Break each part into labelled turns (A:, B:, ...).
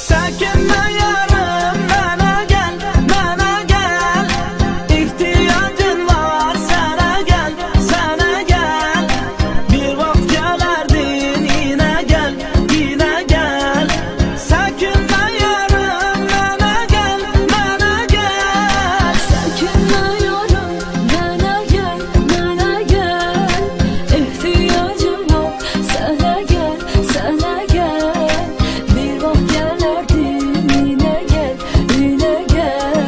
A: Çəkinmə yarım, mənə gəl, mənə gəl. İhtiyacın var, sənə gəl, sənə gəl. Bir vaxt gələrdin, yenə gəl, yenə gəl. Çəkinmə yarım, mənə gəl, mənə gəl.
B: Çəkinmə yarım, mənə gəl, mənə gəl. İhtiyacım var, sənə gəl, sənə gəl. Bir vaxt gələrdin, yenə gəl, yenə gəl.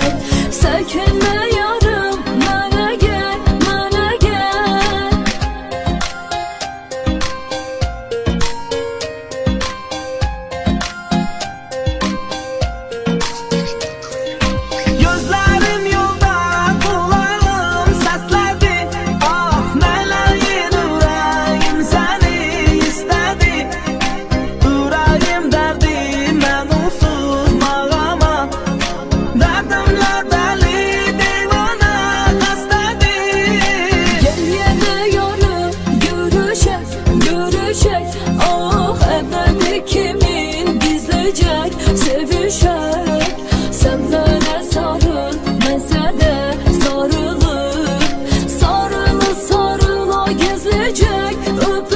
B: Çəkinmə yarım, mənə gəl, mənə gəl.
A: Gözlərim yolda, qulağım səslədi. Ah, mələyin ürəyim səni istədi. Ürəyim dərdi, mən onsuz mağama. Dərdimlə dəli, divana xəstədir.
B: Gəl yenə yarım, görüşək, görüşək. Ah, əbədi kimin gizləyəcək, sevişək. Sən mənə sarıl, mən sənə sarılım. Sarıla sarıla gezləyəcək, öpəcək.